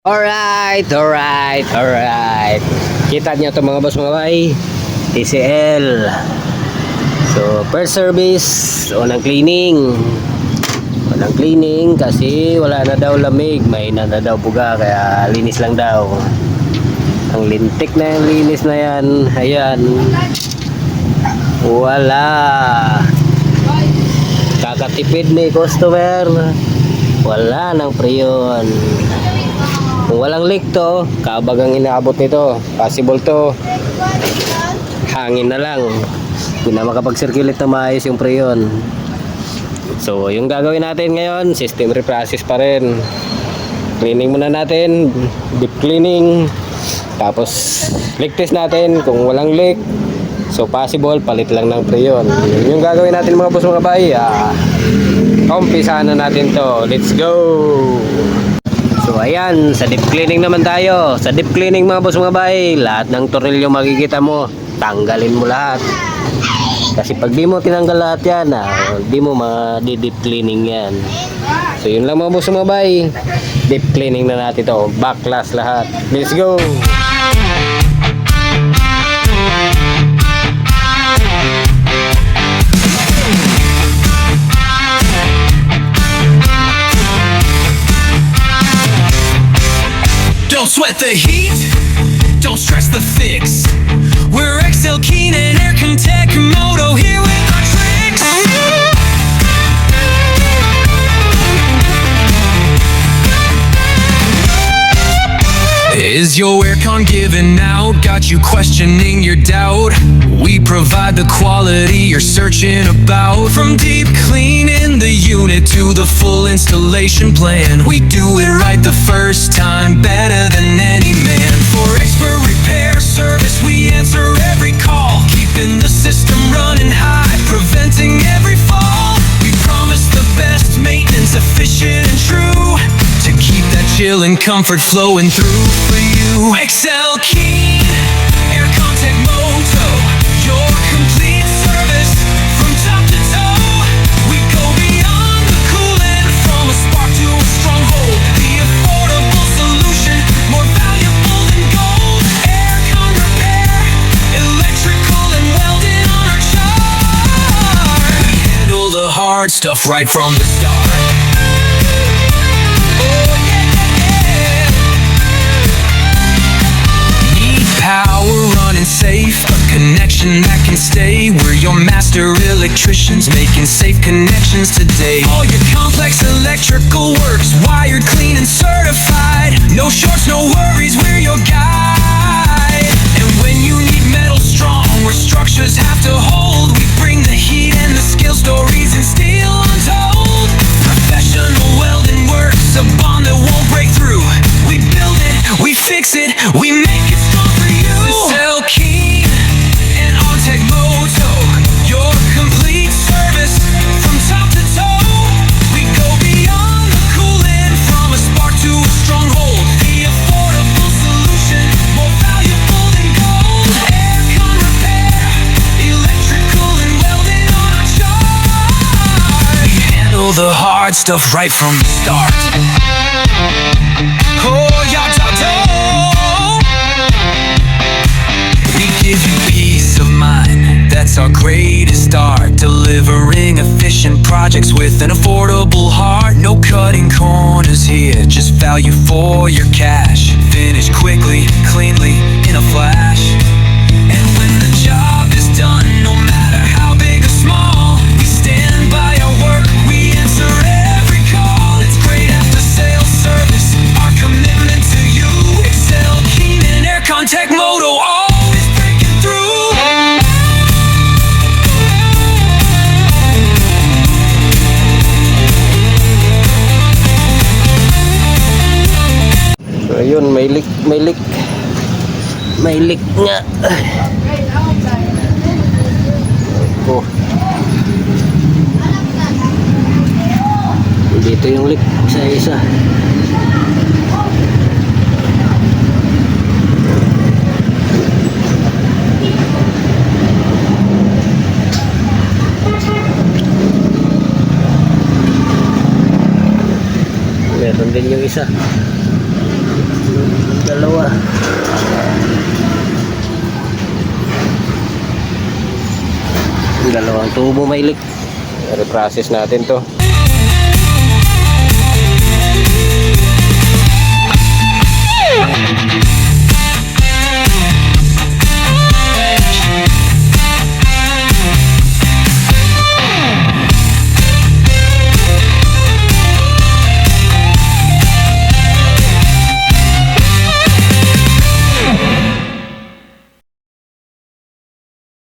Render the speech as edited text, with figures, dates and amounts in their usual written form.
Alright. Kita niyo to mga boss mga bay. TCL. So, first service, unang cleaning. Unang cleaning kasi wala na daw lamig, may na daw buga kaya linis lang daw. Ang lintik na yung linis na yan. Ayan. Wala. Kakatipid ni customer. Wala nang preyon. Kung walang leak to, kabag ang inaabot nito. Possible to hangin na lang. Hindi na makapag-circulate na maayos yung preyon. So, yung gagawin natin ngayon, system reprocess pa rin. Cleaning muna natin, deep cleaning. Tapos, leak test natin kung walang leak. So, possible, palit lang ng preyon. Yung gagawin natin mga boss mga bay, umpisahan na natin to. Let's go! So ayan, sa deep cleaning naman tayo. Sa deep cleaning mga boss mga bay, lahat ng tornilyo makikita mo, tanggalin mo lahat. Kasi pag di mo tinanggal lahat yan, di mo ma-deep cleaning yan. So yun lang mga boss mga bay, deep cleaning na natin to, backlash lahat. Let's go! Don't sweat the heat, don't stress the fix. We're XL Keen and Aircon Moto here with our tricks. Is your aircon giving out? Got you questioning your doubt? We provide the quality you're searching about. From deep cleaning the unit to the full installation plan, we do it right the first time, better than any man. For expert repair service, we answer every call, keeping the system running high, preventing every fall. We promise the best maintenance, efficient and true, to keep that chill and comfort flowing through for you. XL Keen, Aircon Moto, your complete service from top to toe. We go beyond the coolant, from a spark to a stronghold. The affordable solution, more valuable than gold. Aircon repair, electrical and welding on our chart. We handle the hard stuff right from the start. Power running safe, a connection that can stay. We're your master electricians, making safe connections today. All your complex electrical works, wired, clean and certified. No shorts, no worries, we're your guide. And when you need metal strong, where structures have to hold, we bring the heat and the skill, stories and steel untold. Professional welding works, a bond that won't break through. We build it, we fix it, we make it strong. XL Keen and OnTech Moto, your complete service from top to toe. We go beyond the coolant, from a spark to a stronghold. The affordable solution, more valuable than gold. Aircon repair, electrical and welding on our chart. We handle the hard stuff right from the start. Oh, give you peace of mind, that's our greatest art. Delivering efficient projects with an affordable heart. No cutting corners here, just value for your cash. Finish quickly, cleanly, in a flash. And when the job is done, no matter how big or small, we stand by our work, we answer every call. It's great after sales service, our commitment to you. XL Keen and Aircon Moto, always breaking through. So ayun, may leak nga. Oh. Dito yung leak sa isa. Meron din yung isa. tubo may leak. I-process natin to.